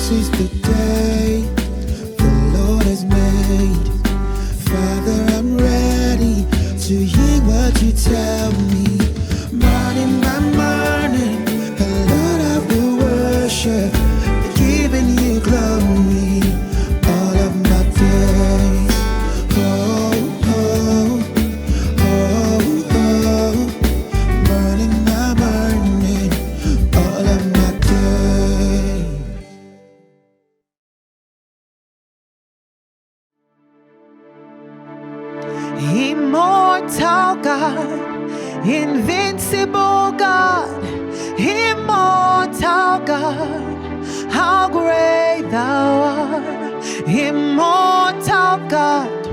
This is the day the Lord has made. Father, I'm ready to hear what you tell me. Morning by morning, the Lord I will worship, giving you glory all of my days. Oh, oh, oh, oh, morning by morning, all of my days. Immortal God, invincible God, immortal God, how great thou art. Immortal God,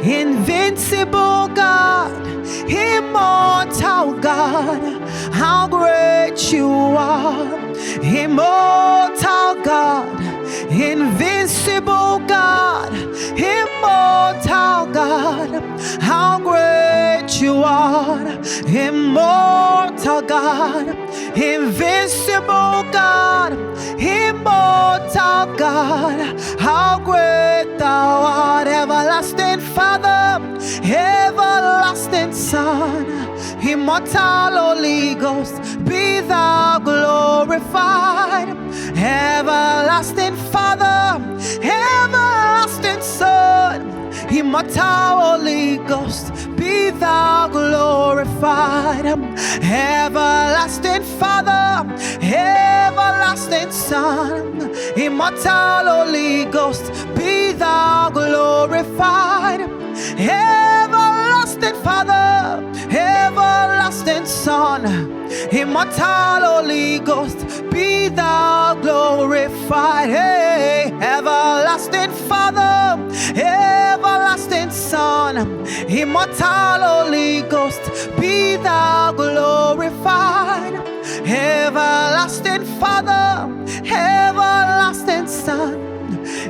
invincible God, immortal God, how great you are. Immortal God, invincible God, immortal God, how great you are. Immortal God, invincible God, immortal God, how great thou art. Everlasting Father, everlasting Son, immortal Holy Ghost, be thou glorified. Everlasting Father, everlasting Son, immortal Holy Ghost, be thou glorified. Everlasting Father, everlasting Son, immortal Holy Ghost, be thou glorified. Everlasting Father, everlasting Son, immortal Holy Ghost, be thou glorified. Hey, everlasting Father, everlasting Son, immortal Holy Ghost, be thou glorified. Everlasting Father, everlasting Son,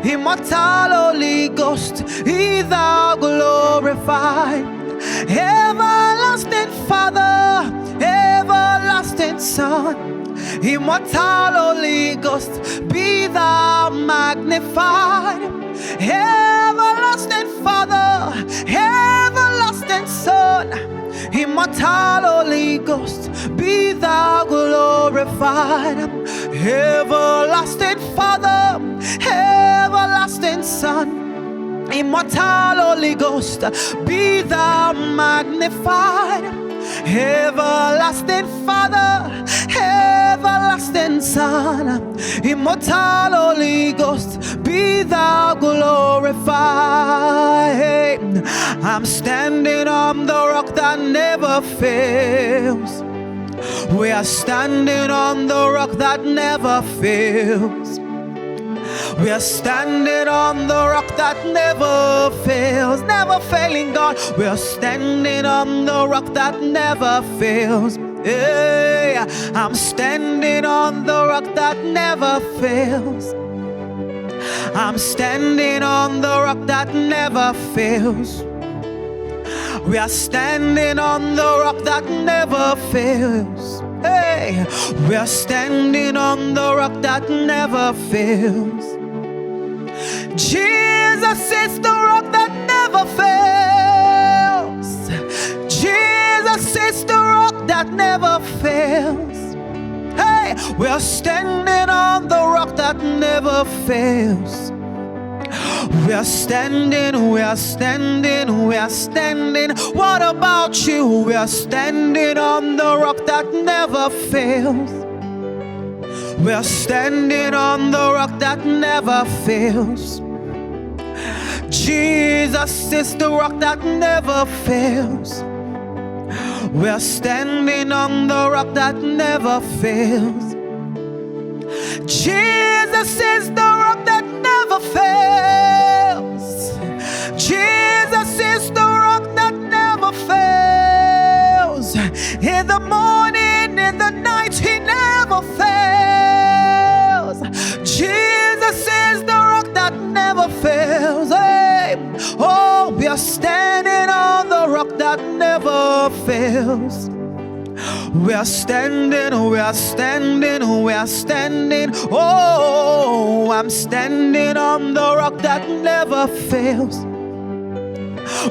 immortal Holy Ghost, be thou glorified. Everlasting Father, everlasting Son, immortal Holy Ghost, be thou magnified. Everlasting Father, everlasting Son, immortal Holy Ghost, be thou glorified. Everlasting Father, everlasting Son, immortal Holy Ghost, be thou magnified. Everlasting Father, everlasting Son, immortal Holy Ghost, be thou glorified. I'm standing on the rock that never fails. We are standing on the rock that never fails. We are standing on the rock that never fails, never failing God. We are standing on the rock that never fails. Hey, I'm standing on the rock that never fails. I'm standing on the rock that never fails. We are standing on the rock that never fails. Hey, we are standing on the rock that never fails. Jesus is the rock that never fails. Jesus is the rock that never fails. Hey, we are standing on the rock that never fails. We are standing, we are standing, we are standing. What about you? We are standing on the rock that never fails. We are standing on the rock that never fails. Jesus is the rock that never fails. We are standing on the rock that never fails. Jesus is the rock that never fails. Jesus is the rock that never fails. In the morning, in the night, he never fails. Jesus is the rock that never fails. Hey. Oh, we are standing on the rock that never fails. We are standing, we are standing, we are standing. Oh, I'm standing on the rock that never fails.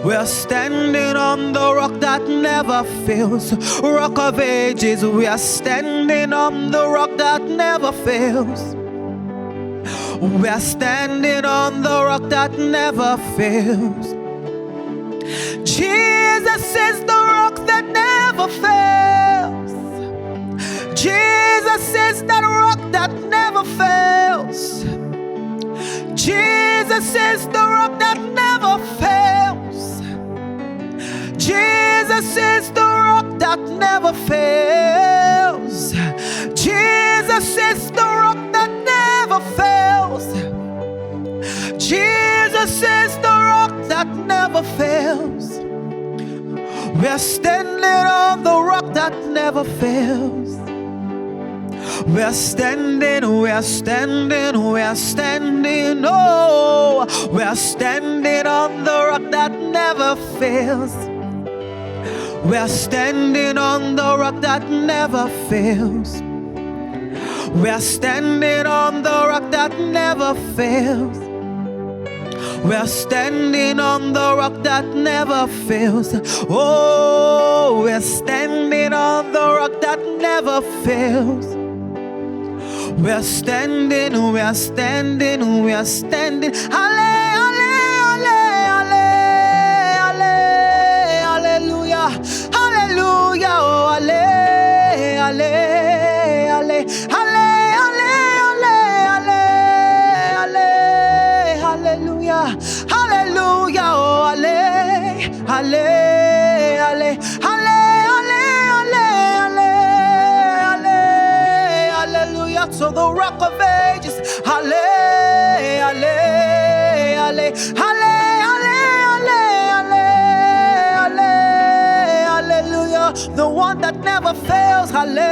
We are standing on the rock that never fails. Rock of ages, we are standing on the rock that never fails. We are standing on the rock that never fails. Jesus is the rock that never fails. Jesus is that rock that never fails. Jesus is the rock that never fails. Jesus is the rock that never fails. Jesus is the rock that never fails. Jesus is the rock that never fails. We are standing on the rock that never fails. We are standing, we are standing, we are standing. Oh, we are standing on the rock that never fails. We are standing on the rock that never fails. We are standing on the rock that never fails. We are standing on the rock that never fails. Oh, we are standing on the rock that never fails. We are standing, we are standing, we are standing. Hallelujah, hallelujah, oh, hallelujah, hallelujah, oh, hallelujah, to the rock of ages, hallelujah, the one that never fails, hallelujah,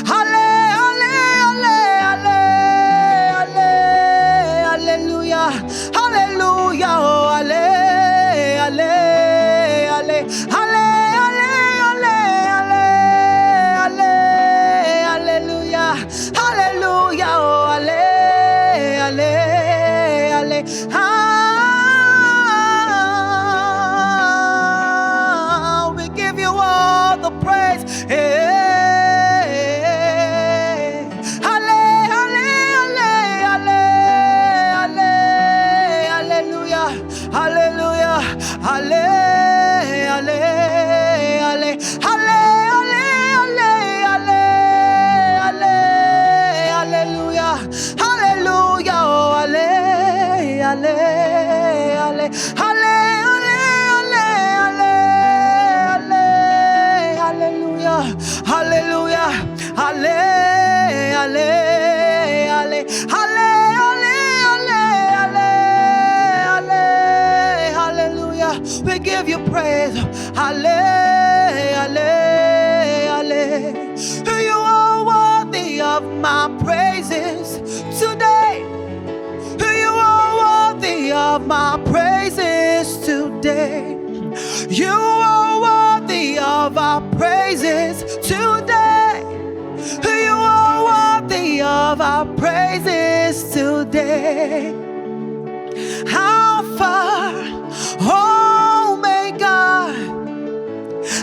hallelujah, oh, hallelujah, hallelujah, oh, we give you all the praise. We give you praise. You are worthy of my praises today. You are worthy of my praises today. You are worthy of our praises today. You are worthy of our praises today. Alpha, Omega,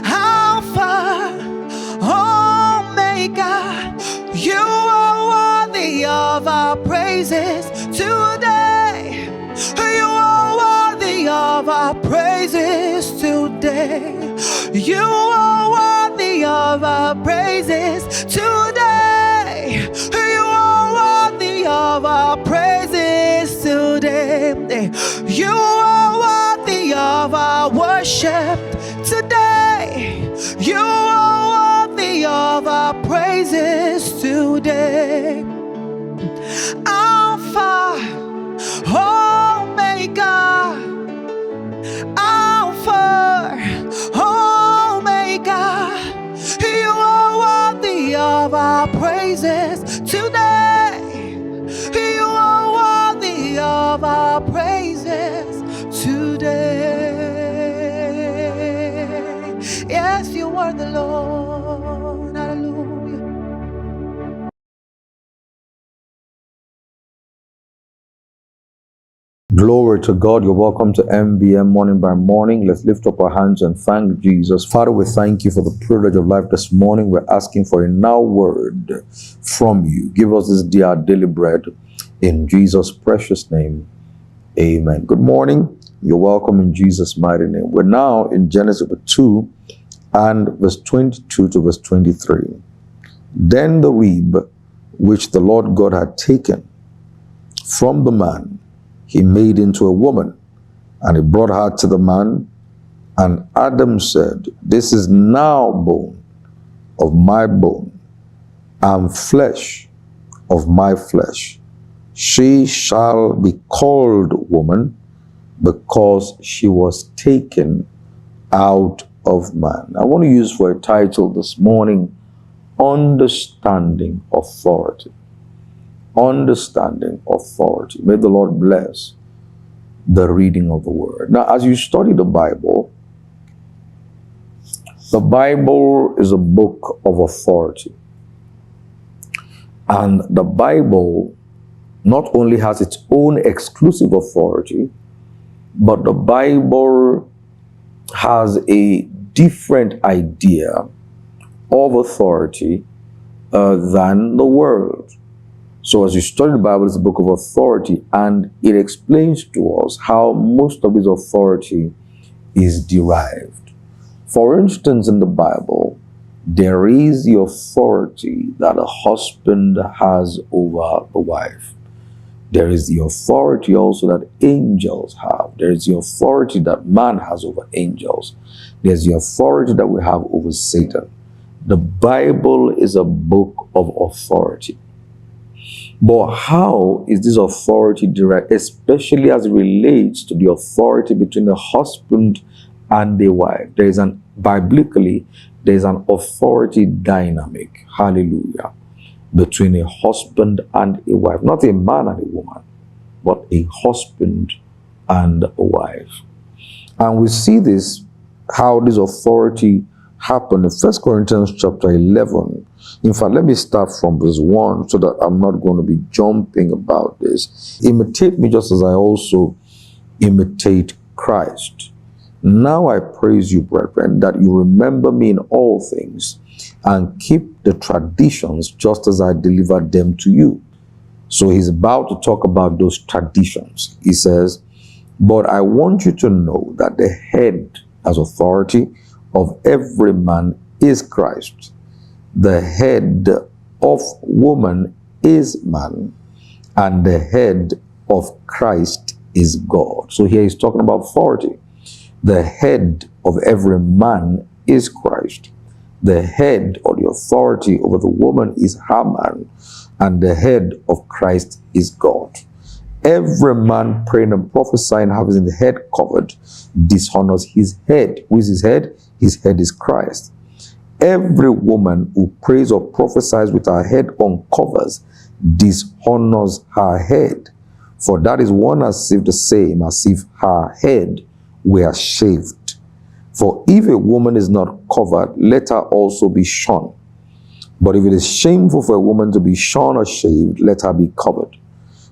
Alpha, Omega. You are worthy of our praises today. You are worthy of our praises today. You are worthy of our praises today. You are worthy of our praises today. You are worthy of our worship today. You are worthy of our praises today. Alpha, Omega, Alpha, Omega. You are worthy of our praises today. You are worthy of our praises today. Yes, are the Lord. Hallelujah. Glory to God. You're welcome to MBM Morning by Morning. Let's lift up our hands and thank Jesus. Father, we thank you for the privilege of life this morning. We're asking for a now word from you. Give us this day our daily bread. In Jesus' precious name, amen. Good morning. You're welcome in Jesus' mighty name. We're now in Genesis 2 and verse 22 to verse 23. Then the rib which the Lord God had taken from the man, he made into a woman, and he brought her to the man. And Adam said, this is now bone of my bone and flesh of my flesh. She shall be called woman, because she was taken out of man. I want to use for a title this morning, Understanding Authority. Understanding authority. May the Lord bless the reading of the word. Now, as you study the Bible is a book of authority. And the Bible not only has its own exclusive authority, but the Bible has a different idea of authority than the world. So as you study the Bible, it's a book of authority, and it explains to us how most of its authority is derived. For instance, in the Bible, there is the authority that a husband has over the wife. There is the authority also that angels have. There is the authority that man has over angels. There's the authority that we have over Satan. The Bible is a book of authority. But how is this authority derived, especially as it relates to the authority between a husband and a wife? Biblically, there is an authority dynamic, hallelujah, between a husband and a wife. Not a man and a woman, but a husband and a wife. And we see this, how this authority happened in 1 Corinthians chapter 11. In fact, let me start from verse 1 so that I'm not going to be jumping about this. Imitate me just as I also imitate Christ. Now I praise you, brethren, that you remember me in all things and keep the traditions just as I delivered them to you. So he's about to talk about those traditions. He says, but I want you to know that the head as authority of every man is Christ. The head of woman is man, and the head of Christ is God. So here he's talking about authority. The head of every man is Christ. The head or the authority over the woman is her man, and the head of Christ is God. Every man praying and prophesying, having the head covered, dishonors his head. Who is his head? His head is Christ. Every woman who prays or prophesies with her head uncovers dishonors her head. For that is one as if the same as if her head were shaved. For if a woman is not covered, let her also be shorn. But if it is shameful for a woman to be shorn or shaved, let her be covered.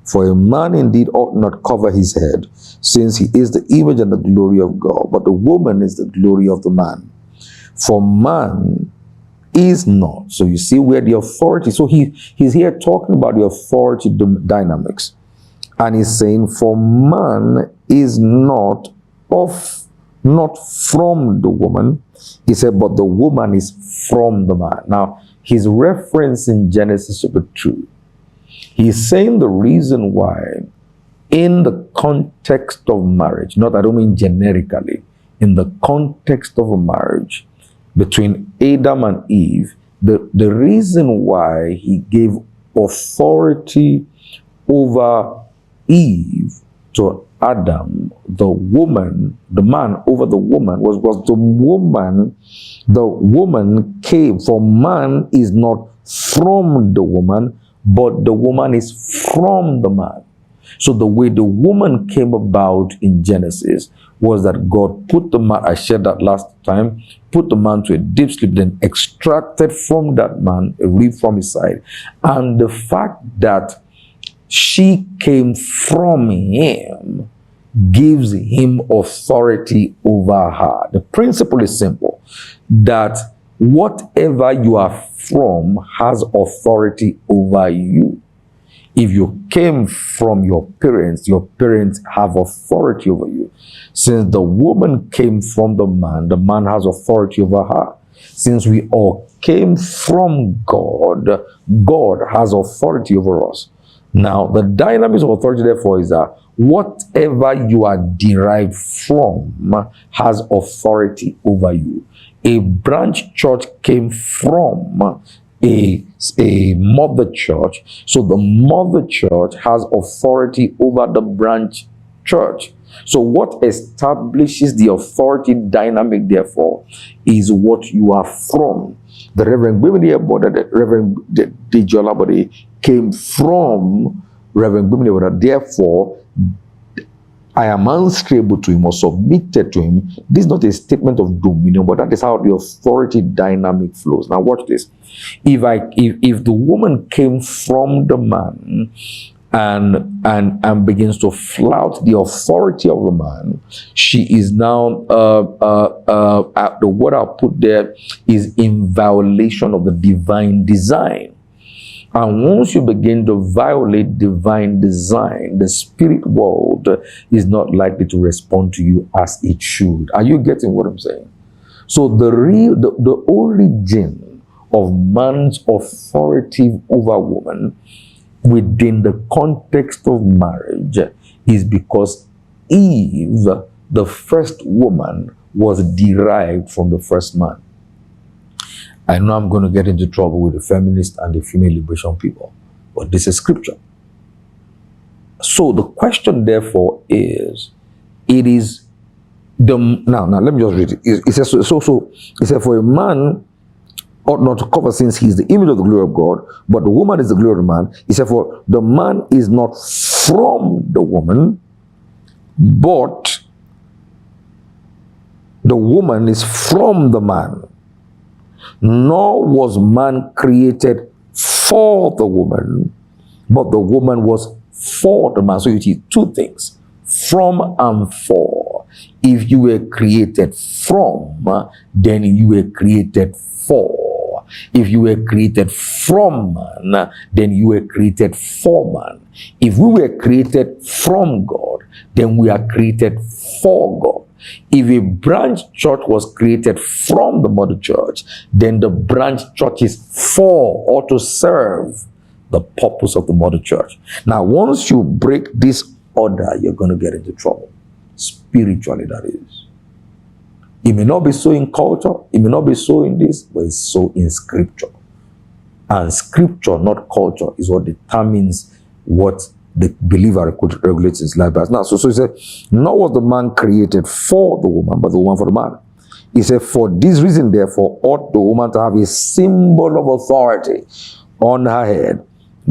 For a man indeed ought not cover his head, since he is the image and the glory of God, but the woman is the glory of the man. For man is not. So you see where the authority, so he's here talking about the authority dynamics. And he's saying, for man is not from the woman. He said, but the woman is from the man. Now, he's referencing Genesis chapter 2. He's saying the reason why in the context of marriage, I don't mean generically, in the context of a marriage between Adam and Eve, the reason why he gave authority over Eve to Adam, the woman, the man over the woman, was the woman came, for man is not from the woman, but the woman is from the man. So the way the woman came about in Genesis was that God put the man, I shared that last time, put the man to a deep sleep, then extracted from that man a rib from his side. And the fact that she came from him gives him authority over her. The principle is simple, that whatever you are from has authority over you. If you came from your parents have authority over you. Since the woman came from the man has authority over her. Since we all came from God, God has authority over us. Now, the dynamics of authority, therefore, is that whatever you are derived from has authority over you. A branch church came from a mother church, so the mother church has authority over the branch church. So what establishes the authority dynamic, therefore, is what you are from. The Reverend Bimini, the Reverend Dijolabode came from Reverend Bimini. Therefore, I am answerable to him or submitted to him. This is not a statement of dominion, but that is how the authority dynamic flows. Now watch this. If the woman came from the man and begins to flout the authority of the man, she is now the word I put there is in violation of the divine design. And once you begin to violate divine design, the spirit world is not likely to respond to you as it should. Are you getting what I'm saying? So the origin of man's authority over woman within the context of marriage is because Eve, the first woman, was derived from the first man. I know I'm going to get into trouble with the feminists and the female liberation people, but this is scripture. So the question, therefore, is, now let me just read it. It says, it says, for a man ought not to cover, since he is the image of the glory of God, but the woman is the glory of the man. He said, for the man is not from the woman, but the woman is from the man. Nor was man created for the woman, but the woman was for the man. So you see two things, from and for. If you were created from, then you were created for. If you were created from man, then you were created for man. If we were created from God, then we are created for God. If a branch church was created from the mother church, then the branch church is for or to serve the purpose of the mother church. Now, once you break this order, you're going to get into trouble. Spiritually, that is. It may not be so in culture, it may not be so in this, but it's so in scripture. And scripture, not culture, is what determines what the believer regulates his life as. Now, so he said, nor was the man created for the woman, but the woman for the man. He said, for this reason, therefore, ought the woman to have a symbol of authority on her head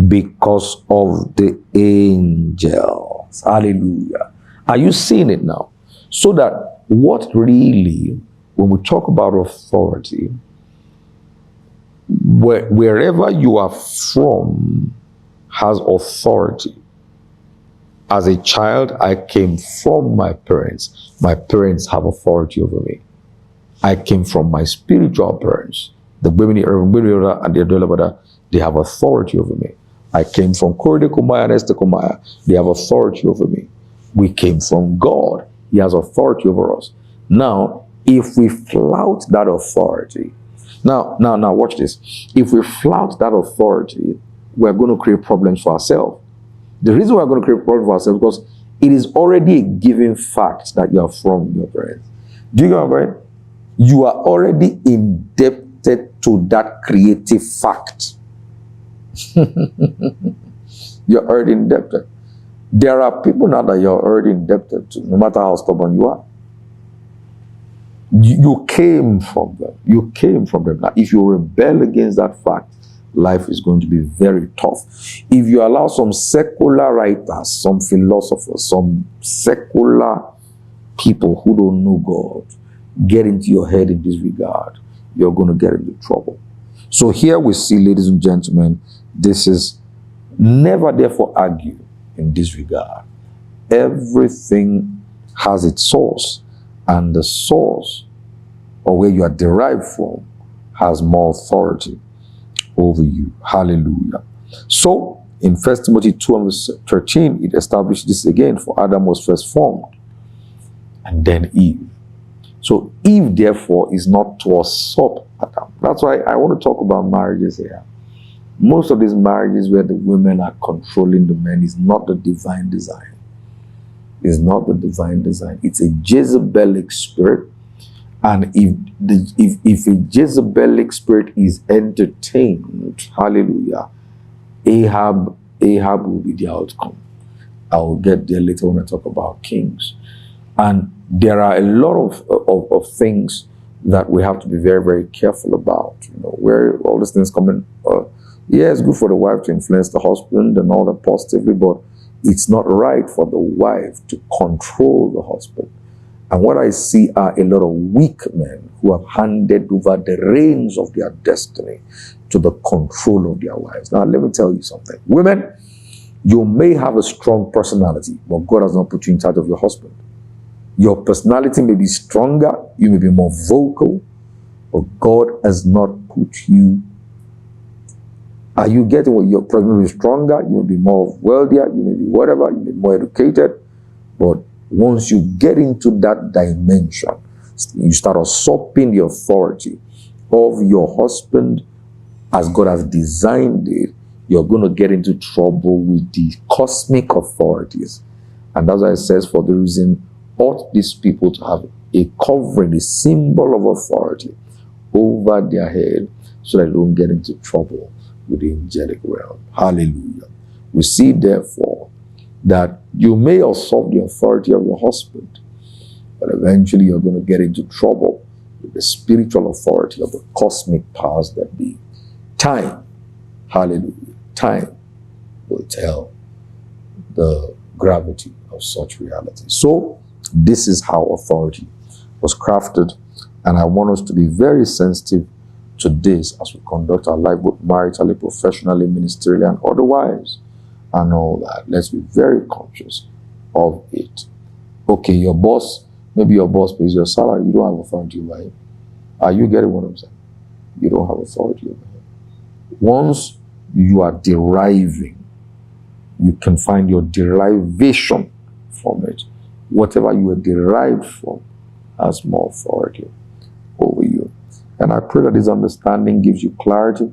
because of the angels. Hallelujah. Are you seeing it now? So that what really, when we talk about authority, wherever you are from has authority. As a child, I came from my parents. My parents have authority over me. I came from my spiritual parents. The women and the Adolabada, they have authority over me. I came from Korde Kumaya and Esther Kumaya. They have authority over me. We came from God. He has authority over us. Now, if we flout that authority, now watch this. If we flout that authority, we're going to create problems for ourselves. The reason we're going to create problems for ourselves is because it is already a given fact that you are from your parents. Do you get what I'm saying? You are already indebted to that creative fact. You're already indebted. There are people now that you're already indebted to, no matter how stubborn you are. You came from them. You came from them. Now, if you rebel against that fact, life is going to be very tough. If you allow some secular writers, some philosophers, some secular people who don't know God get into your head in this regard, you're going to get into trouble. So here we see, ladies and gentlemen, this is never therefore argue in this regard. Everything has its source, and the source, or where you are derived from, has more authority over you. Hallelujah. So in 1 Timothy 2 and verse 13, it established this again, for Adam was first formed, and then Eve. So Eve, therefore, is not to usurp Adam. That's why I want to talk about marriages here. Most of these marriages where the women are controlling the men is not the divine design. It's not the divine design. It's a Jezebelic spirit. And if a Jezebelic spirit is entertained, hallelujah, Ahab will be the outcome. I will get there later when I talk about kings. And there are a lot of things that we have to be very, very careful about. You know, where all these things come in. Yeah, it's good for the wife to influence the husband and all that positively, but it's not right for the wife to control the husband. And what I see are a lot of weak men who have handed over the reins of their destiny to the control of their wives. Now, let me tell you something. Women, you may have a strong personality, but God has not put you in charge of your husband. Your personality may be stronger, you may be more vocal, but God has not put you. Are you getting what your personality is stronger? You may be more wealthier, you may be whatever, you may be more educated, but once you get into that dimension, you start usurping the authority of your husband as God has designed it, you're going to get into trouble with the cosmic authorities. And that's why it says, for the reason ought these people to have a covering, a symbol of authority over their head, so that they don't get into trouble with the angelic realm. Hallelujah. We see, therefore, that you may usurp the authority of your husband, but eventually you're going to get into trouble with the spiritual authority of the cosmic powers that be. Time, hallelujah, time will tell the gravity of such reality. So, this is how authority was crafted, and I want us to be very sensitive to this as we conduct our life, both maritally, professionally, ministerially, and otherwise, and all that. Let's be very conscious of it. Okay, your boss, maybe your boss pays your salary, you don't have authority over him. Are you getting what I'm saying? You don't have authority over him. Once you are deriving, you can find your derivation from it. Whatever you are derived from has more authority over you. And I pray that this understanding gives you clarity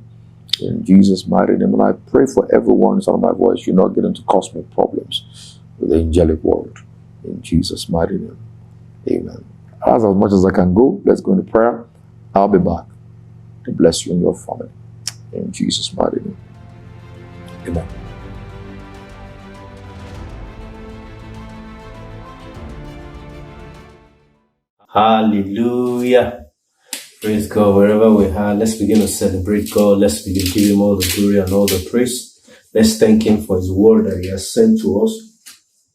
in Jesus' mighty name. And I pray for everyone who's on my voice, you not get into cosmic problems with the angelic world. In Jesus' mighty name. Amen. As much as I can go, let's go into prayer. I'll be back to bless you and your family. In Jesus' mighty name. Amen. Hallelujah. Praise God. Wherever we are, let's begin to celebrate God. Let's begin to give Him all the glory and all the praise. Let's thank Him for His word that He has sent to us.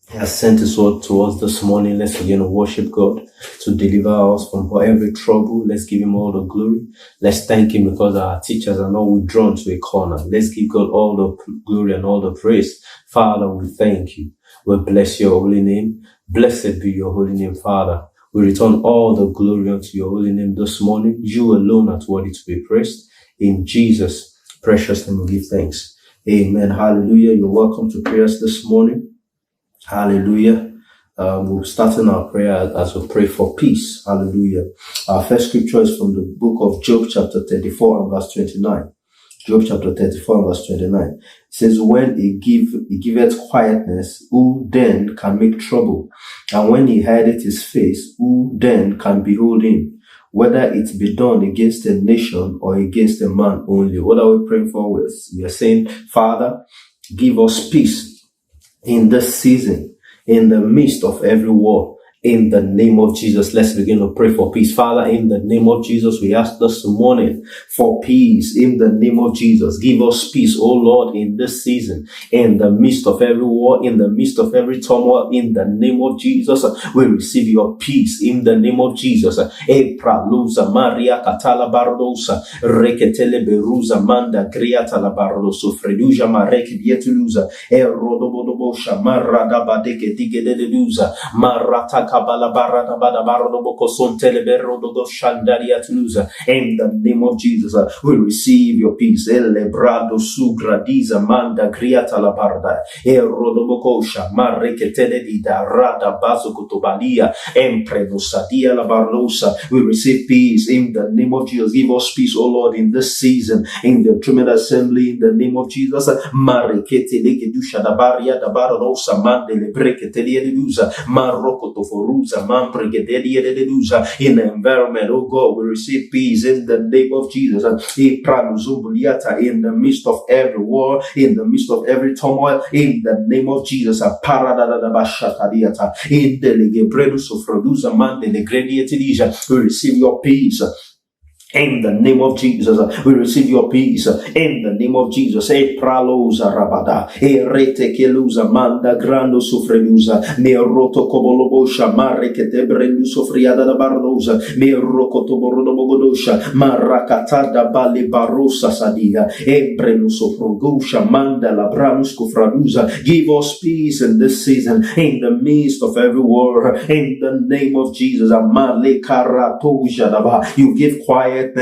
He has sent His word to us this morning. Let's begin to worship God to deliver us from every trouble. Let's give Him all the glory. Let's thank Him because our teachers are not withdrawn to a corner. Let's give God all the glory and all the praise. Father, we thank You. We bless Your holy name. Blessed be Your holy name, Father. We return all the glory unto Your holy name this morning. You alone are worthy to be praised. In Jesus' precious name we give thanks. Amen. Hallelujah. You're welcome to prayers this morning. Hallelujah. We're starting our prayer as we pray for peace. Hallelujah. Our first scripture is from the book of Job chapter 34 and verse 29. Job chapter 34 and verse 29. It says, when he giveth quietness, who then can make trouble? And when he hideth his face, who then can behold him? Whether it be done against a nation or against a man only. What are we praying for? We are saying, Father, give us peace in this season, in the midst of every war, In the name of Jesus, let's begin to pray for peace. Father, in the name of Jesus, we ask this morning for peace. In the name of Jesus, give us peace, oh Lord, in this season, in the midst of every war, in the midst of every turmoil. In the name of Jesus, we receive your peace. In the name of Jesus, Epraluza Maria Catala Bardosa, Reketele Beruza Manda Griata la Bardoso, Freduja Marek Dietuluza, Erodobodobosha, Marada Badeke Digedeluza, Marata Kabala Barada Badabardo Bocoson Telebero do Shandaria Tuluza. In the name of Jesus, we receive your peace. Elebrado Sugradiza Manda Griata la Barda, Erodobocosha, Mareketele Dida Rada Bazo Cotobalia, Empredosadia la Barlosa. We receive peace in the name of Jesus. Give us peace, O Lord, in this season, in the Enthronement assembly, in the name of Jesus. Mareketele Gedusha da Baria da Barrosa Mandele Breketele Luza, Maroko Toforuza, Mampregedelia de Luza. In the environment, oh God, we receive peace in the name of Jesus. In the midst of every war, in the midst of every turmoil, in the name of Jesus. In the Legebredo Sofroduza Mandele Grediatilija, we receive your peace. In the name of Jesus, we receive your peace. In the name of Jesus, e pralosa rabada, e rete kelusa manda grando sofrelusa, me roto cobolobosha, mare che te brendu sofriada da barrosa, me rocoto borodo bogodosha, maracata bali barossa sadia, e brenu sofrogosha, manda la branusco fradusa. Give us peace in this season, in the midst of every war, in the name of Jesus. Amale karatoja daba, you give quiet. And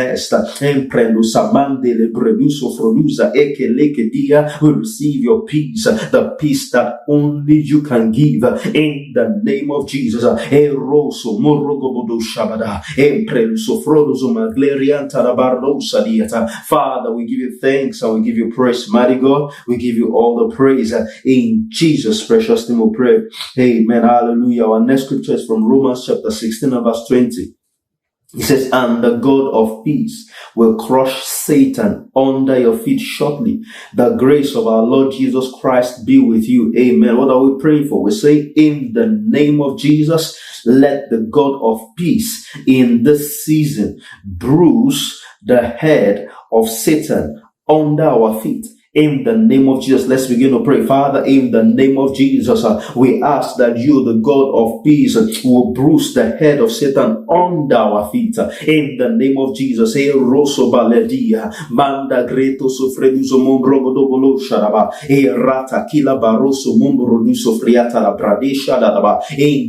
prelusa mandele produso frodusa ekeleke dia. We receive your peace, the peace that only you can give. In the name of Jesus, eroso morogobodo shabada and preluso frodoso maglerianta la bardosa dieta. Father, we give you thanks and we give you praise, mighty God. We give you all the praise in Jesus' precious name. We pray. Amen. Hallelujah. Our next scripture is from Romans chapter 16 and verse 20. It says, and the God of peace will crush Satan under your feet shortly. The grace of our Lord Jesus Christ be with you. Amen. What are we praying for? We say, in the name of Jesus, let the God of peace in this season bruise the head of Satan under our feet. In the name of Jesus, let's begin to pray. Father, in the name of Jesus, we ask that you, the God of peace, will bruise the head of Satan under our feet. In the name of Jesus, roso baledia, manda greto sofreduso mombrogodo bolo sharaba, rata kila baroso mombroduso friata la bradesha dadaba,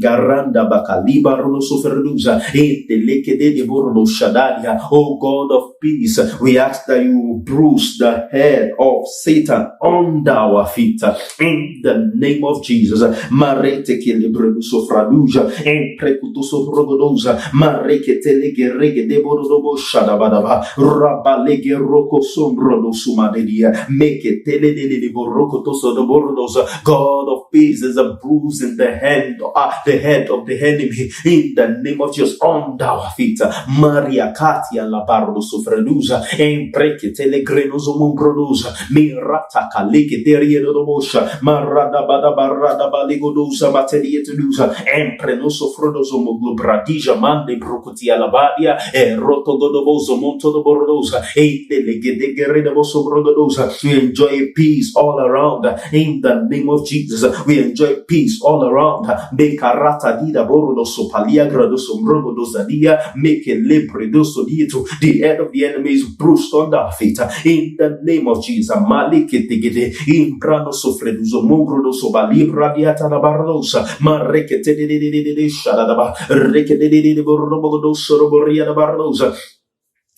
garanda bakaliba rono sofredusa, teleke de bordo shadadia. Oh God of peace, we ask that you will bruise the head of Satan under our feet. In the name of Jesus. Marete che le breduso fraduja en precutoso progodosa mareke telegerege de borodobo shadabadaba rabalege roko sombrodo sumadedia make tele de boroko toso de borodosa. God of peace is a bruise in the head of the enemy. In the name of Jesus, under our feet. Maria Katia la bardo sofredusa en preke telegrenoso mombrodosa mirata kalike teriero dobosha marada bada barada baligodosa materia telusa emprenoso frodoso moglobradija mande brocotia labadia roto godoboso monto do bordosa delegedegere de boso brodosa. We enjoy peace all around. In the name of Jesus, we enjoy peace all around. Bekarata dida borodoso palia gradoso brodosa dia make a lepredoso dito. The head of the enemy is bruised under our feet. In the name of Jesus, Malikete in brano sofreduso mongro so balibra diata la barrosa marrekete de shadaba rekete de borrobo so roboria la barrosa.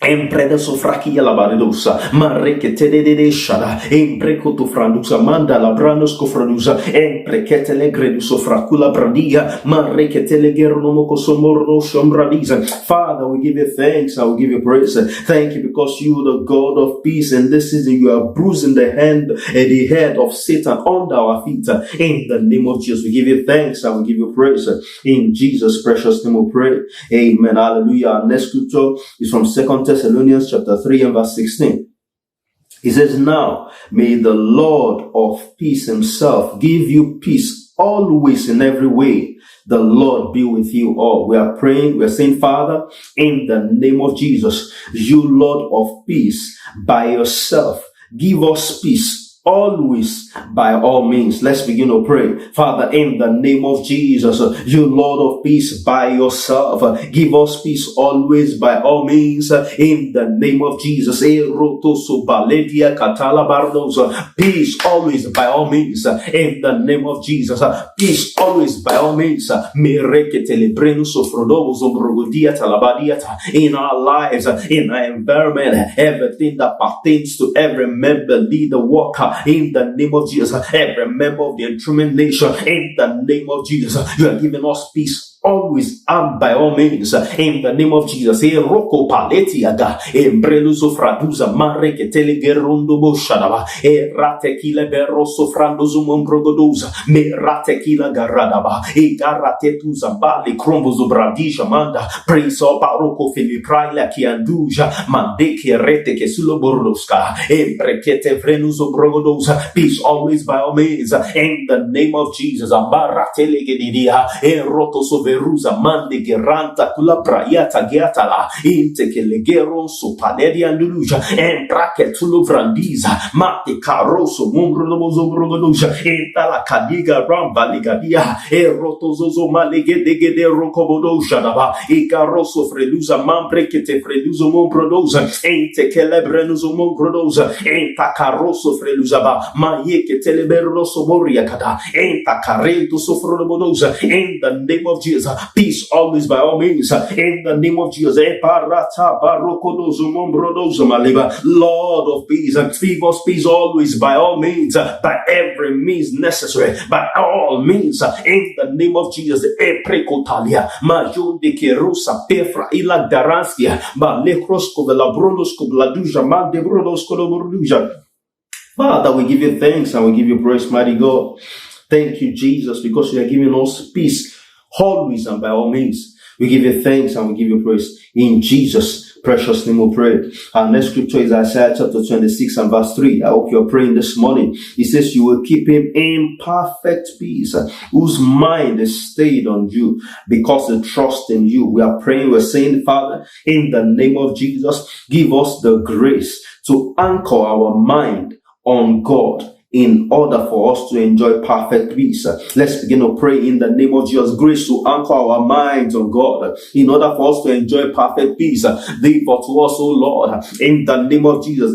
Empreda sofrakia la baridosa, marrekete de shada, emprecoto frandusa, manda la branos cofradusa, emprekete le gredu sofracula brandia, marrekete le gernomoco somorno sombradiza. Father, we give you thanks, I will give you praise. Thank you because you, the God of peace, and this season you are bruising the head of Satan under our feet. In the name of Jesus, we give you thanks, I will give you praise. In Jesus' precious name we pray. Amen. Hallelujah. Our next scripture is from 2 Thessalonians chapter 3 and verse 16. He says, now may the Lord of peace himself give you peace always in every way. The Lord be with you all. We are praying, we are saying, Father, in the name of Jesus, you Lord of peace, by yourself, give us peace always, by all means. Let's begin to pray. Father, in the name of Jesus, you Lord of peace, by yourself, give us peace always, by all means, in the name of Jesus. Peace always, by all means, in the name of Jesus. Peace always, by all means, in our lives, in our environment, everything that pertains to every member, leader, worker, in the name of Jesus, every member of the Enthronement nation, in the name of Jesus, you are giving us peace always and by all means, in the name of Jesus. Roko paletiaga, embreluso fraduza, mare che telegerundo boshadaba, ratekile beroso frandozo mombrogodoza, me ratekila garadaba, garatetuza bali crombozo bradisha manda, praise of baroko filipraila kianduja, mandeke rete che sulo bordoska, embrekete frenuzo brogodoza, peace always by all means, in the name of Jesus. Ambaratele gedidia, roto so veruza mande geranta kula prayata giatala inte che legero so paleri anduluja en bracket tulo vrandiza mate caroso mumbro lozo brogoduja eta la kadiga ramba ligadia rotozozo malegede de rokobodoja daba caroso freluza mambre che te freluzo mombrodoza ente che lebrenuzo mombrodoza enta caroso freluza ba ma ye che te liberoso boria kada enta carento sofrobodoza in the name of Jesus. Peace always by all means, in the name of Jesus. Lord of peace, give us peace always by all means, by every means necessary, by all means, in the name of Jesus. Eprekotalia, Majon de Kerusa, Pefra, Ila Daranskia, Balekrosko, Velabronosko, Bladuja, Mandebronosko, Borduja. Father, we give you thanks and we give you praise, mighty God. Thank you, Jesus, because you are giving us peace always and by all means. We give you thanks and we give you praise. In Jesus' precious name we pray. Our next scripture is Isaiah chapter 26 and verse 3. I hope you're praying this morning. It says, you will keep him in perfect peace, whose mind is stayed on you because they trust in you. We are praying, we're saying, Father, in the name of Jesus, give us the grace to anchor our mind on God in order for us to enjoy perfect peace. Let's begin to pray in the name of Jesus. Grace to anchor our minds on God in order for us to enjoy perfect peace. Therefore to us, O Lord, in the name of Jesus.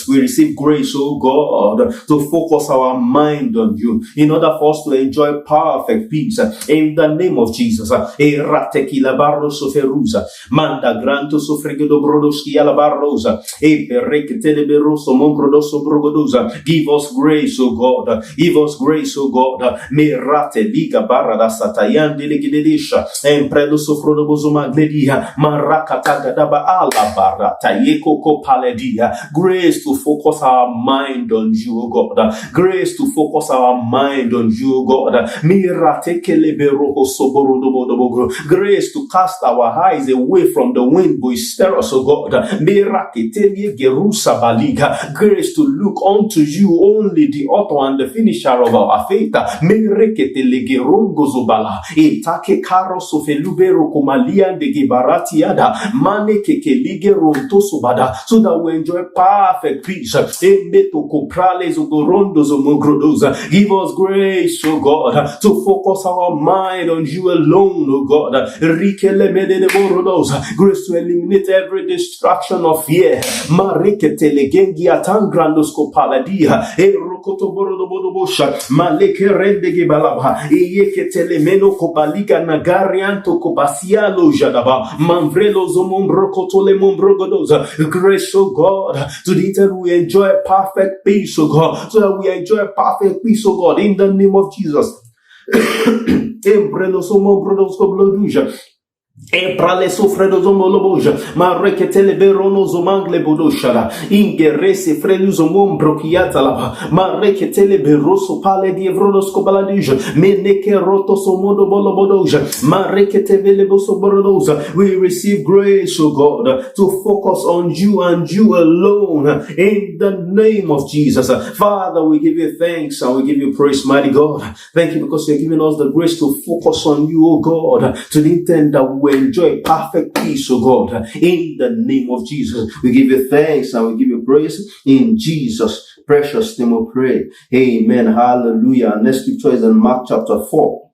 We receive grace, O God, to focus our mind on you in order for us to enjoy perfect peace in the name of Jesus. Manda granto sofregedo brodoski alla barrosa e perreke teleberoso mombrodoso brogodosa. Give us grace, O God. Give us grace, O God. Merate liga barra da satayan delegedesha empredo sofrodoboso magledia marakata daba alla barra tayeko kopaledia. Grace to focus our mind on you, O God. Grace to focus our mind on you, O God. Mirate kelebero soborodobodobo. Grace to cast our eyes away from the wind boisterous, O God. Grace to look unto you, only the author and the finisher of our faith. So that we enjoy perfect peace. Give us grace, O God, to focus our mind on you alone, O God. Grace to eliminate every distraction of fear. Grace, O God, to the end we enjoy perfect peace, O God, so that we enjoy perfect peace, O God, in the name of Jesus. E prale sofredo zomoloboja, ma reketele berono zomangle bodoshara, ingerese freluzo mombro kiatalaba, ma reketele beroso pale di evrodosko baladija, meneke roto somodo bolobodoja, ma reketele boso borodoza. We receive grace, O God, to focus on you and you alone, in the name of Jesus. Father, we give you thanks and we give you praise, mighty God. Thank you because you're giving us the grace to focus on you, O God, to the intent that we enjoy perfect peace, O God, in the name of Jesus. We give you thanks and we give you praise in Jesus' precious name we pray. Amen. Hallelujah. Our next scripture is in Mark chapter 4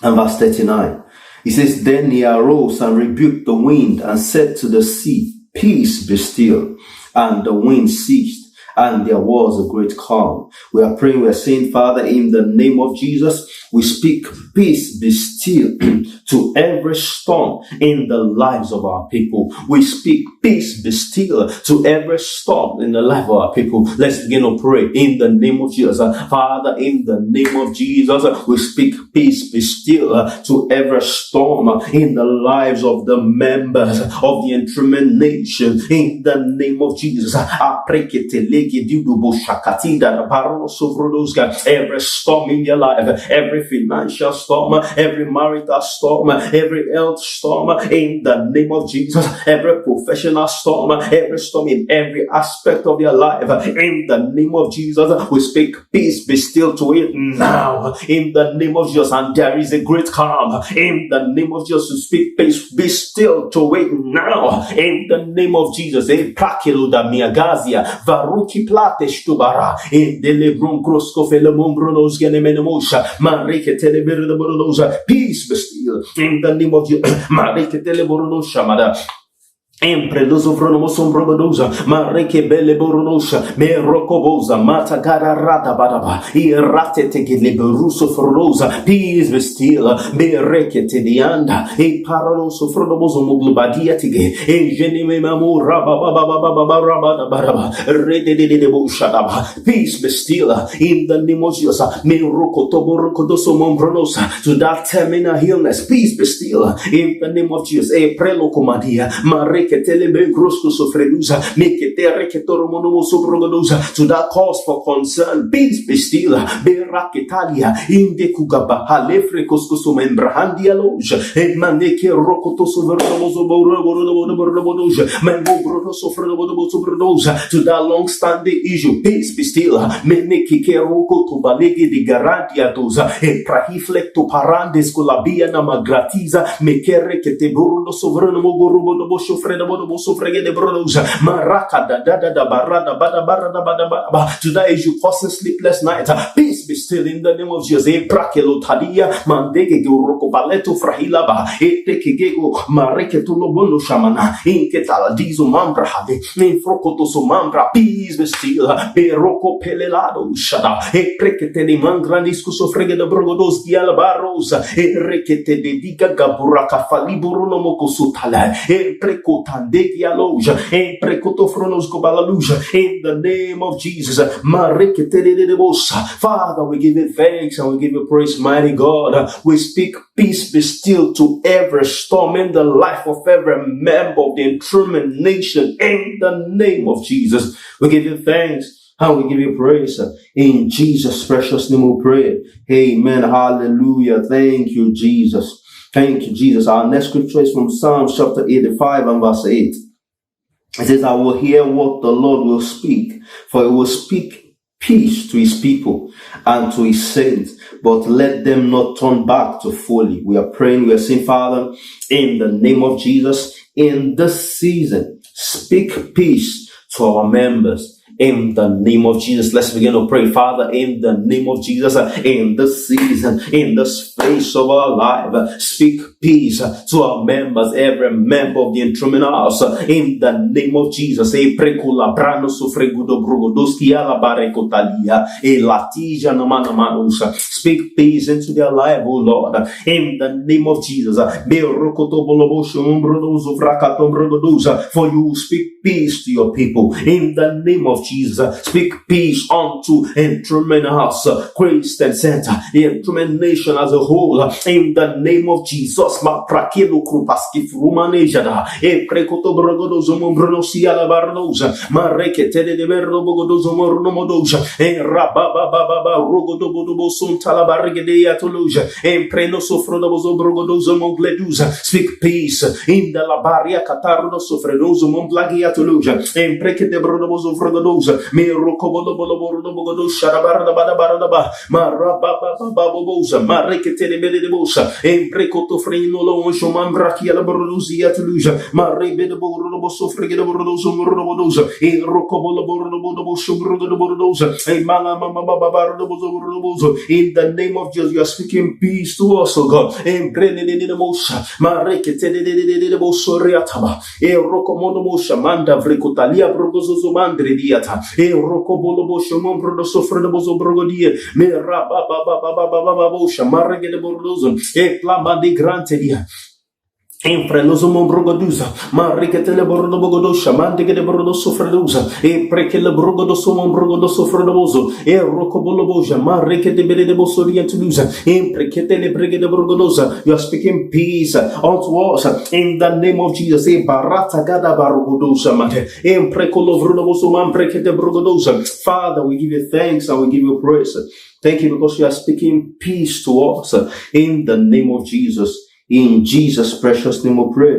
and verse 39. It says, Then he arose and rebuked the wind and said to the sea, Peace, be still. And the wind ceased, and there was a great calm. We are praying, we are saying, Father, in the name of Jesus, we speak peace, be still to every storm in the lives of our people. We speak peace, be still to every storm in the life of our people. Let's begin to pray in the name of Jesus. Father, in the name of Jesus, we speak peace, be still to every storm in the lives of the members of the Enthronement nation. In the name of Jesus, every storm in your life, every financial storm, every marital storm, every health storm, in the name of Jesus, every professional storm, every storm in every aspect of your life, in the name of Jesus, we speak peace, be still to it now, in the name of Jesus, and there is a great calm, in the name of Jesus, we speak peace, be still to it now, in the name of Jesus. Varuki plate stubara in dele broncrosco felemon genemenosha marike telebere de borodosa. Peace be still in the name of Jesus. Marike teleborodosa mada. Empreloso fronomo sombrodosa, mareke belle boronosha, me rocobosa, mata gara rata badaba, irate te che liberuso fronosa, peace be still, me reke te dianda, e paraloso fronomoso muglubadia tige, e genime mamu rababa, rede de bushadaba, peace be still, in the name of Jesus, me rocotoso mombronosa, to that terminal illness, peace be still, in the name of Jesus, e prelocomadia, mareke to that cause for concern, peace be still. Beraketalia in the Kugaba, Halefre Coscoso Membrahandia Loja, and Maneke Rocotoso Verdoso Borodoja, Mangobroso Frodosa, to that long standing issue, peace be still. Meneki Roko to Balegi de Garantia Doza, and Prahiflecto Parandes Colabia Namagratiza, Mekere Keteburo Sovrano Gorobo Freda. Today as you causing sleepless night, peace be still in the name of Jesus. Prakelo tadia mandege roko baleto frahilaba etekego mareke tulobono shamana inketala dizo mambra hade infrokoto so mambra. Peace be still. Beroko pelelado shada e prekete de mangrandisco so frege de brogodos gialbarosa e rekete de diga gaburaka faliburuno mokosutala e prekota. In the name of Jesus, Father, we give you thanks and we give you praise, mighty God. We speak peace be still to every storm in the life of every member of the Enthronement nation. In the name of Jesus, we give you thanks and we give you praise. In Jesus' precious name we pray. Amen. Hallelujah. Thank you, Jesus. Thank you, Jesus. Our next scripture is from Psalms chapter 85 and verse 8. It says, I will hear what the Lord will speak, for he will speak peace to his people and to his saints, but let them not turn back to folly. We are praying, we are saying, Father, in the name of Jesus, in this season, speak peace to our members. In the name of Jesus, let's begin to pray. Father, in the name of Jesus, in this season, in this phase of our life, speak peace to our members, every member of the Enthronement house. In the name of Jesus, speak peace into their life, oh Lord. In the name of Jesus, for you will speak peace to your people. In the name of Jesus, speak peace unto Enthronement house, Christian Center, the Enthronement nation as a whole. In the name of Jesus, Jesus, ma prakelo krupaski frumanejada, e prekoto brogodo zomombrosia la bardoza, ma rekete de berro bogodo zomornomodoja, e rababa rogodo bodobo sunta la bargedea toloja, e preno sofrodo brogodo zomongleduza. Speak peace in the labaria catardo sofredozo momblagia toloja, e prekete brodobo zofrodoza, me rokobodo bolobordo bogodo sharabarda badabarada, ma rababa boboza, ma rekete de bedebosa, e prekoto freno lo shomambrakia la brodozia toloja, ma rebede borobo sofrege de brodozo morobodoza, e rokobolo borobo shobrodo borodoza, e mala mama babardo bozo. In the name of Jesus, you are speaking peace to us, oh God. E prene de mosha, ma rekete de boso reataba, e rokomono mosha manda vrekotalia brogozo mandre diata, e rokobolo bosho mombrodo sofredo bozo brogodie, me rababa bosha marege de bordozo, e plama de grante dia. Emprenoso mombrogoduza, ma ricetele bordo bogodosha, mandige de bordo sofreduza, e prekele brogodo somombrogodo sofredoso, e rocoboloboja, ma ricete bede de bosorientuluza, e preketele brege de borgodosa. You are speaking peace unto us in the name of Jesus. E barata gada barogodosa, mate, e precolo vrodoboso man prekete brogodosa. Father, we give you thanks and we give you praise. Thank you because you are speaking peace to us in the name of Jesus. In Jesus' precious name we pray.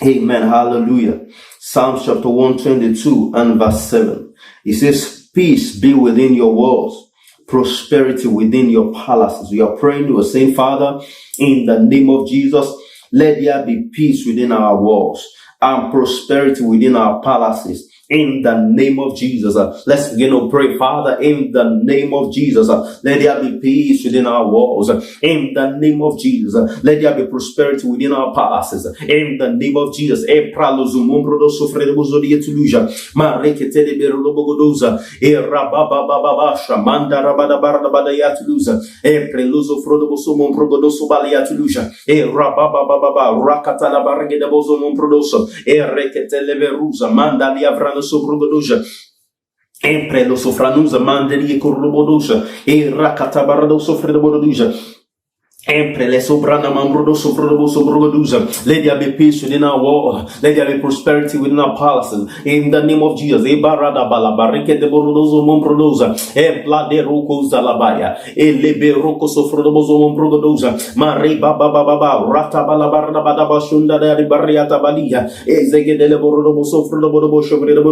Amen. Hallelujah. Psalms chapter 122 and verse 7. It says, peace be within your walls, prosperity within your palaces. We are praying, we are saying, Father, in the name of Jesus, let there be peace within our walls and prosperity within our palaces. In the name of Jesus, let's begin to pray. Father, in the name of Jesus, let there be peace within our walls. In the name of Jesus, let there be prosperity within our palaces. In the name of Jesus, e pralo zumombrodo sofredozo di etuluja, ma rekete de berlobogodoza, e rababa shamanda rabada barada badayatuluza, e preluzo frodoboso mombrogodoso baliatuluja, e rababa rakata la barge de bozo mombrodoso, e rekete leveruza, manda liavrano sobrogodoja,empre lo sofranuza manderi e corrobodoja, e rakatabarado sofredobodoja,empre le sobrana mambrodo sobrogodoja. Let there be peace within our wall, let there be prosperity within our palaces, in the name of Jesus. E barada balabarike de borodozo mombrodoza, e blade roko zalabaya, e lebe roko sofrodobozo mombrogodoja, mare baba rata balabarda badaba shunda de barriata balia, e zegedele borodobo sofrodobodo shobredobodoja.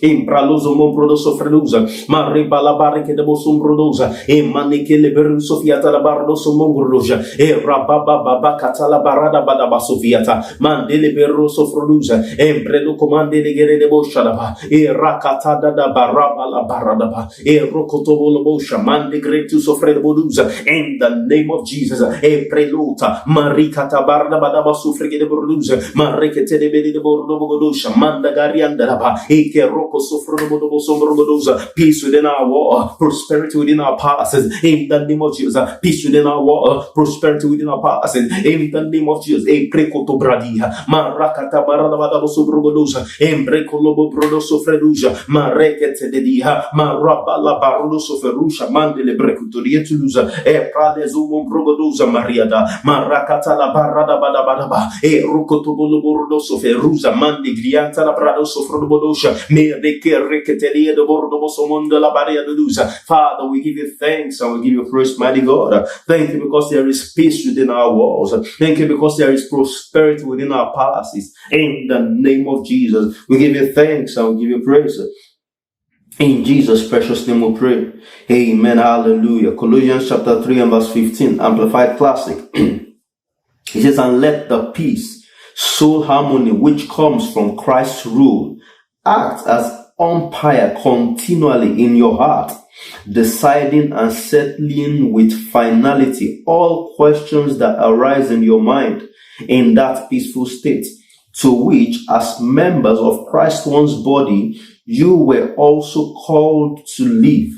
Impraloso mombrodo sofreduza, ma ribalabare che debo sombrodosa, e maniche le beru sofiata la bardo sombrodoja, e rababa catala barada badaba sofiata, mandele beru sofroduza, e predo comande de gere de boshadaba, e rakatada da baraba la baradaba, e rocotobolo bosha, mande gretu sofredoduza, in the name of Jesus, e preluta, maricata barda badaba sofrege de borduza, ma rekete de bedi de bordo bogodosha, manda garianda. Peace within our wall, prosperity within our palaces, in the name of Jesus. Peace within our wall, prosperity within our palaces, in the name of Jesus. E precoto bradia, marakata barada sobrogodosa, embrecolobo brodoso freduja, marekete de dia, marabala barodoso ferusha, mandele brecutorietuluza, e pralezumo brogodosa mariada, marakata la barada badabadaba, e rocotobolo bordoso feruza, mandi grianta la bradoso frodo. Father, we give you thanks and we give you praise, mighty God. Thank you because there is peace within our walls. Thank you because there is prosperity within our palaces. In the name of Jesus, we give you thanks and we give you praise. In Jesus' precious name we pray. Amen. Hallelujah. Colossians chapter 3 and verse 15, Amplified Classic. It says, and let the peace, soul harmony which comes from Christ's rule act as umpire continually in your heart, deciding and settling with finality all questions that arise in your mind in that peaceful state, to which, as members of Christ one's body, you were also called to live.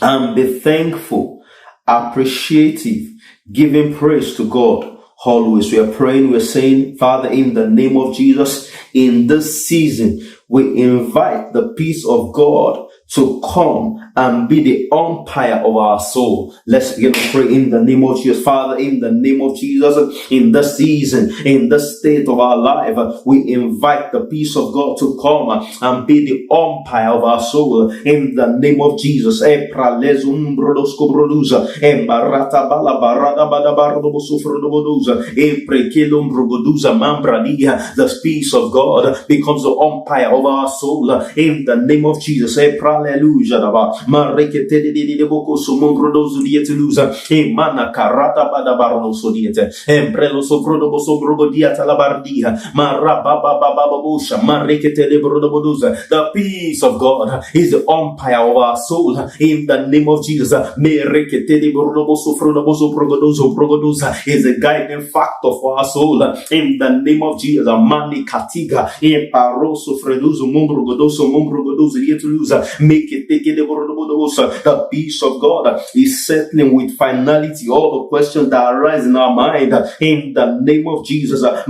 And be thankful, appreciative, giving praise to God. Always we are praying, we're saying, Father, in the name of Jesus, in this season, we invite the peace of God to come and be the umpire of our soul. Let's begin to pray in the name of Jesus. Father, in the name of Jesus, in this season, in this state of our life, we invite the peace of God to come and be the umpire of our soul. In the name of Jesus. The peace of God becomes the umpire of our soul. In the name of Jesus. The peace of God is the umpire of our soul. In the name of Jesus, is a guiding factor for our soul. In the name of Jesus, Mani Katiga, Paroso Freduzo, Mumbrogodoso, Mumbrogodoso, make it take it. The peace of God is settling with finality all the questions that arise in our mind. In the name of Jesus, and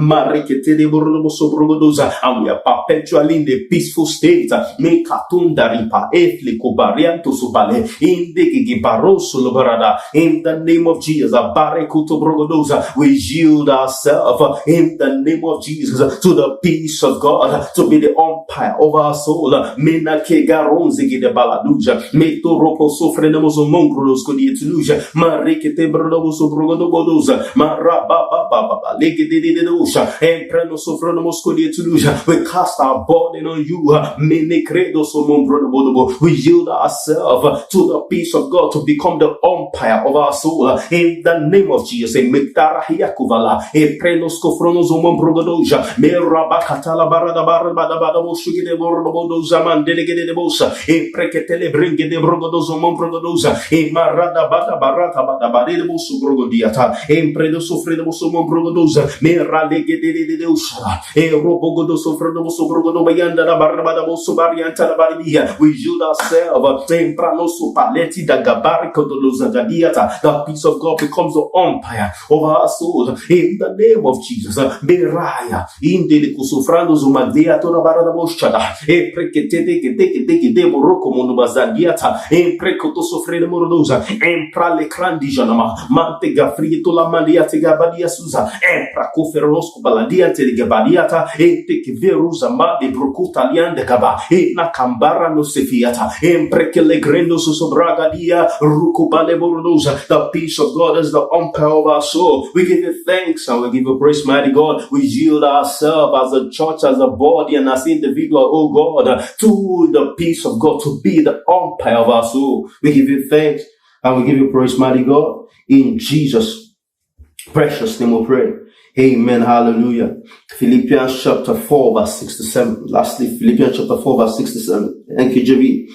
we are perpetually in the peaceful state. In the name of Jesus, we yield ourselves in the name of Jesus to the peace of God to be the umpire of our soul. We cast our burden on you. We yield ourselves to the peace of God to become the umpire of our soul. In the name of Jesus. We yield ourselves. The peace of God becomes the umpire of our soul. In the name of Jesus. Beraya. Indele kusufrando zumadea tora barada boshada. E prekete ke moroko monubazandiata. E prekoto sofrene morodoza. E prale krandi janama. Mante gafrito la mandiate gabadia suza. E prakoferosco baladiate de gabadiata. E te veruza ma de brokuta liande gaba. E na kambara no sefiata. E prekele grendo su sobragadia. Rukubale borodoza. The peace of God is the umpire of our soul. We give you thanks and we give you praise, mighty God. We yield ourselves as a church, as a body, and as individual, oh God, to the peace of God, to be the umpire of our soul. We give you thanks and we give you praise, mighty God. In Jesus' precious name we pray. Amen. Hallelujah. Philippians chapter 4 verse 67. Lastly, Philippians chapter 4 verse 67. NKJV.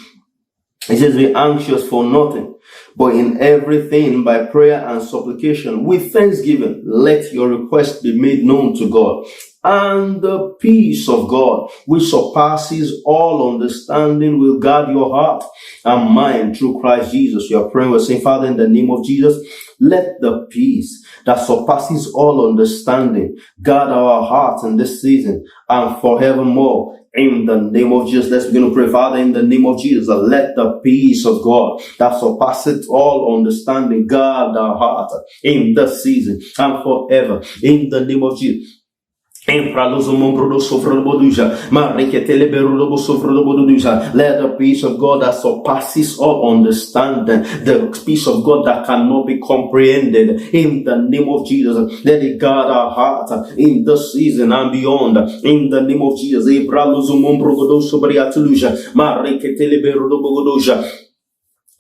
It says, be anxious for nothing, but in everything by prayer and supplication with thanksgiving, let your request be made known to God. And the peace of God, which surpasses all understanding, will guard your heart and mind through Christ Jesus. You are praying, we're saying, Father, in the name of Jesus, let the peace that surpasses all understanding guard our hearts in this season and forevermore. In the name of Jesus, let's begin to pray. Father, in the name of Jesus, let the peace of God that surpasses all understanding guard our heart in this season and forever. In the name of Jesus. Let the peace of God that surpasses all understanding, the peace of God that cannot be comprehended, in the name of Jesus, let it guard our heart in this season and beyond. In the name of Jesus.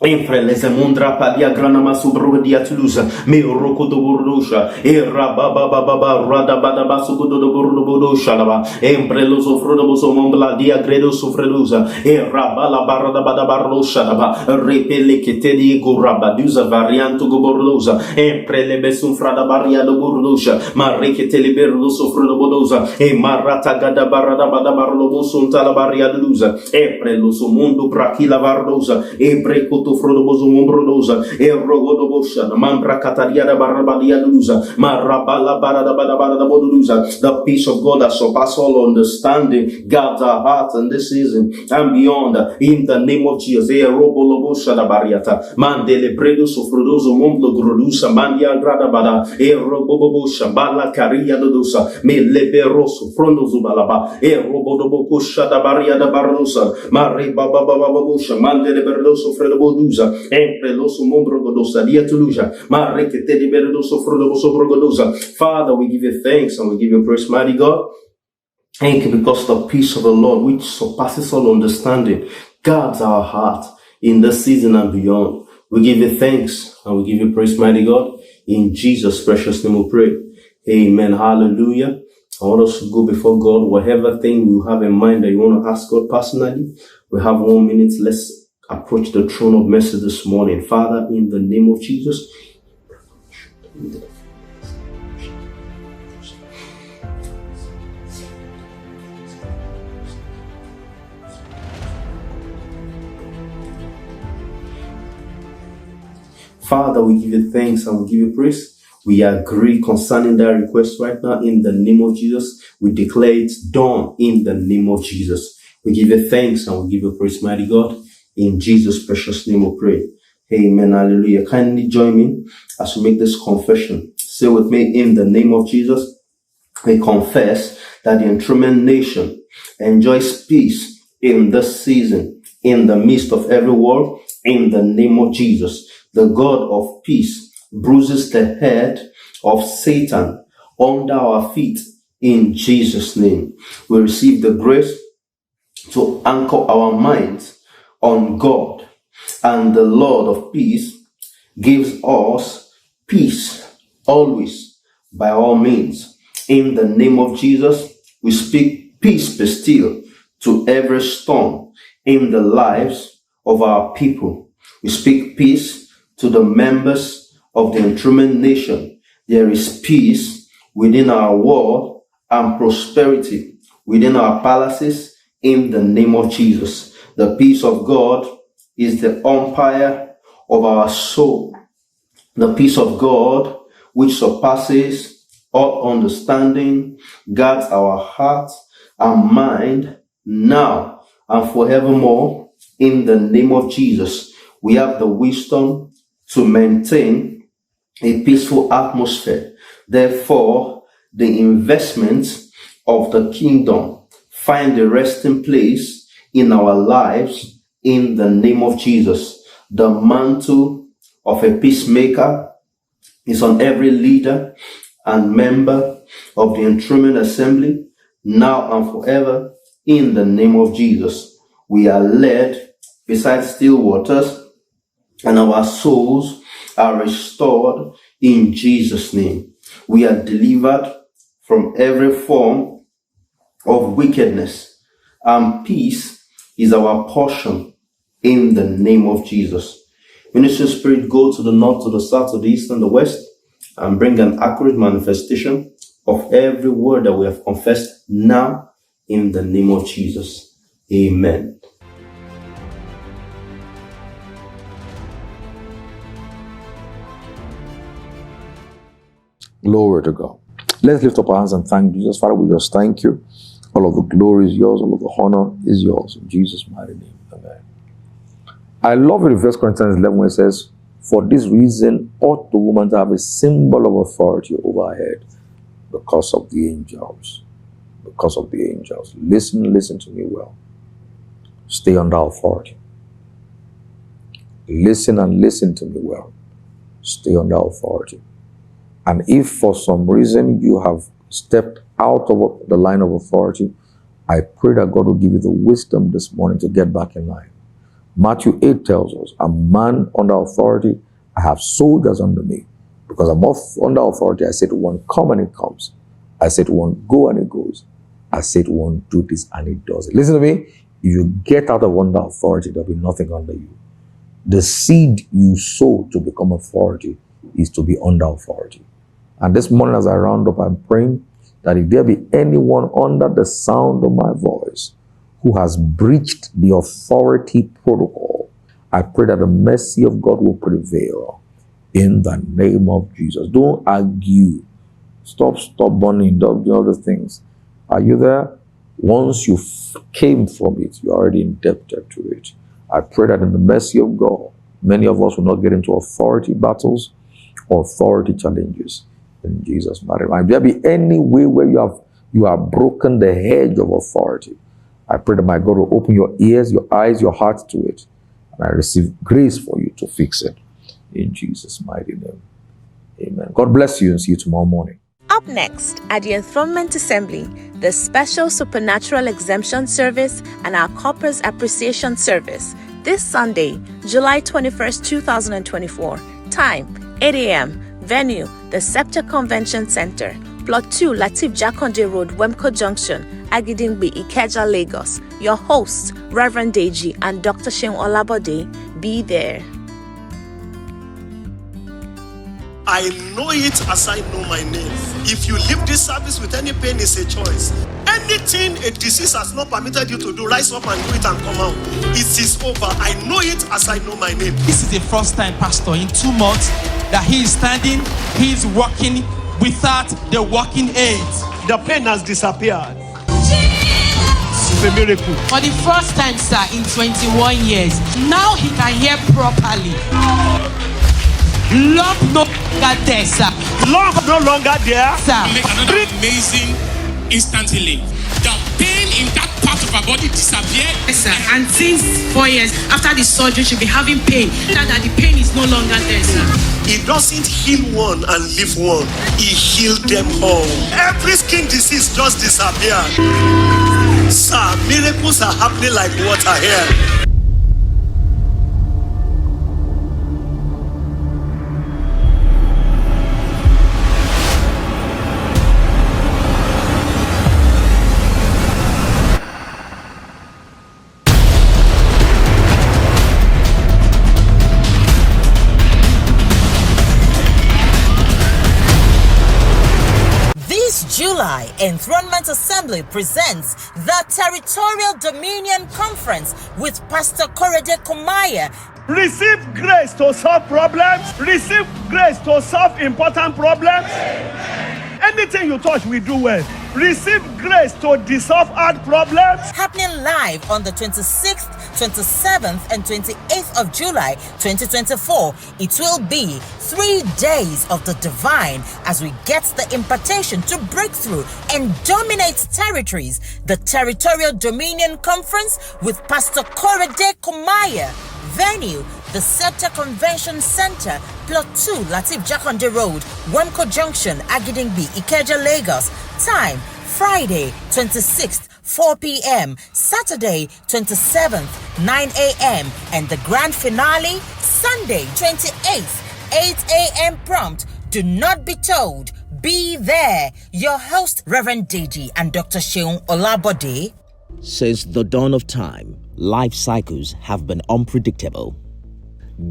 Infreleze mundra palia grana masubro dia tulusa me roko do burdosha e rababa rada bada basu do burdo bodosha laba embrelo sofrodo boso mombla dia gredo sofrelusa e rabala barada bada barlosha laba repele che te di gurabadusa varianto go bordosa e prelebe sunfrada baria do burdosha ma rekete liberdo sofrodo bodosa e marata gada barada bada barlo boso tala baria dusa e prelo so mundo prakila vardosa e breco Roboto Frodobozo Mombrodoza, Erogodobosha, Mambra Cataria Barabadia Luza, Marabala Barada Boduza. The peace of God that surpasses all understanding guards our hearts in this season and beyond. In the name of Jesus, Erobolobosha da Bariata, Mandele Bredos of Frodozo Momblo Grodusa, Mandia Gradabada, Erobobosha, Bala Caria Dodusa, Meleberoso, Frondozo Balaba, Erobobosha da Baria da Barosa, Mari Baba Babosha, Mandele Berdoso Fredoboduza, Empreloso Mombrogodosa, Dia Tuluja, Marekete de Berdoso Frodoso Brogodosa. Father, we give you thanks and we give you praise, mighty God. Thank you because the peace of the Lord, which surpasses all understanding, guards our heart in this season and beyond. We give you thanks and we give you praise, mighty God. In Jesus' precious name we pray. Amen. Hallelujah. I want us to go before God. Whatever thing you have in mind that you want to ask God personally, we have 1 minute. Let's approach the throne of mercy this morning. Father, in the name of Jesus, Father, we give you thanks and we give you praise. We agree concerning that request right now in the name of Jesus. We declare it done in the name of Jesus. We give you thanks and we give you praise, mighty God. In Jesus' precious name we pray. Amen. Hallelujah. Kindly join me as we make this confession. Say with me, in the name of Jesus, we confess that the Enthronement nation enjoys peace in this season, in the midst of every war, in the name of Jesus. The God of peace bruises the head of Satan under our feet in Jesus' name. We receive the grace to anchor our minds on God, and the Lord of peace gives us peace always by all means. In the name of Jesus, we speak peace be still to every storm in the lives of our people. We speak peace to the members of the Enthronement nation. There is peace within our world and prosperity within our palaces in the name of Jesus. The peace of God is the umpire of our soul. The peace of God, which surpasses all understanding, guards our heart and mind now and forevermore in the name of Jesus. We have the wisdom to maintain a peaceful atmosphere. Therefore, the investments of the kingdom find a resting place in our lives in the name of Jesus. The mantle of a peacemaker is on every leader and member of the Enthronement assembly now and forever in the name of Jesus. We are led beside still waters, and our souls are restored in Jesus' name. We are delivered from every form of wickedness, and peace is our portion in the name of Jesus. Ministry Spirit, go to the north, to the south, to the east, and the west, and bring an accurate manifestation of every word that we have confessed now in the name of Jesus. Amen. Glory to God. Let's lift up our hands and thank Jesus. Father, we just thank you. All of the glory is yours. All of the honor is yours. In Jesus' mighty name. Amen. I love it in 1 Corinthians 11 where it says, for this reason ought the woman to have a symbol of authority over her head because of the angels. Because of the angels. Listen to me well. Stay under authority. Listen and listen to me well. Stay under authority. And if for some reason you have stepped out of the line of authority, I pray that God will give you the wisdom this morning to get back in line. Matthew 8 tells us, a man under authority, I have soldiers under me. Because I'm under authority, I say to one, come and it comes. I say to one, go and it goes. I say to one, do this and it does it. Listen to me. If you get out of under authority, there'll be nothing under you. The seed you sow to become authority is to be under authority. And this morning as I round up, I'm praying that if there be anyone under the sound of my voice who has breached the authority protocol I pray that the mercy of God will prevail in the name of Jesus. Don't argue. Stop burning. Don't do all the things. Are you there? Once you came from it, you're already indebted to it. I pray that in the mercy of God, many of us will not get into authority battles or authority challenges. In Jesus' mighty name. If there be any way where you have broken the hedge of authority, I pray that my God will open your ears, your eyes, your heart to it. And I receive grace for you to fix it. In Jesus' mighty name. Amen. God bless you and see you tomorrow morning. Up next at the Enthronement Assembly, the special supernatural exemption service and our Corpus Appreciation service this Sunday, July 21st, 2024. Time 8 a.m. Venue the Scepter Convention Center, Plot 2, Latif Jakonde Road, Wemco Junction, Agidingbi, Ikeja, Lagos. Your hosts, Reverend Deji and Dr. Sheung Olabode, be there. I know it as I know my name. If you leave this service with any pain, it's a choice. Anything a disease has not permitted you to do, rise up and do it and come out. It is over. I know it as I know my name. This is the first time, Pastor, in 2 months that he is standing, he is walking without the walking aids. The pain has disappeared. It's a miracle. For the first time, sir, in 21 years, now he can hear properly. Lump no longer there, sir. Lump no longer there, sir. Make another amazing instantly. The pain in that part of her body disappeared. Yes, sir. And since 4 years after the surgery, she'll be having pain. That the pain is no longer there, sir. He doesn't heal one and leave one. He healed them all. Every skin disease just disappeared. Sir, miracles are happening like water here. July, Enthronement Assembly presents the Territorial Dominion Conference with Pastor Korede Kumaya. Receive grace to solve problems. Receive grace to solve important problems. Anything you touch, we do well. Receive grace to dissolve hard problems. Happening live on the 26th, 27th, and 28th of July 2024. It will be 3 days of the divine as we get the impartation to break through and dominate territories. The Territorial Dominion Conference with Pastor Korede Kumaya. Venue, the Scepter Convention Center, Plot 2, Latif Jakonde Road, Wemco Junction, Agidingbi, Ikeja, Lagos. Time, Friday, 26th, 4 p.m. Saturday, 27th, 9 a.m. And the grand finale, Sunday, 28th, 8 a.m. prompt. Do not be told. Be there. Your host, Reverend Deji and Dr. Sheung Olabode. Since the dawn of time, life cycles have been unpredictable.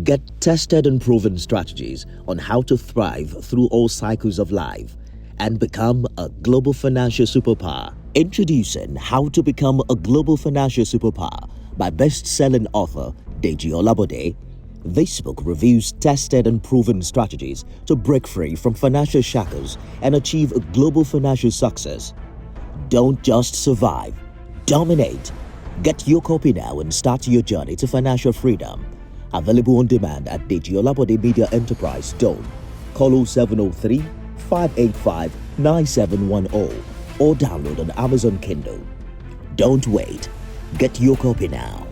Get tested and proven strategies on how to thrive through all cycles of life and become a global financial superpower. Introducing How to Become a Global Financial Superpower by best-selling author Deji Olabode. This book reviews tested and proven strategies to break free from financial shackles and achieve a global financial success. Don't just survive, dominate. Get your copy now and start your journey to financial freedom. Available on demand at Deji Olabode Media Enterprise, Dome. Call 0703 585 9710 or download on Amazon Kindle. Don't wait. Get your copy now.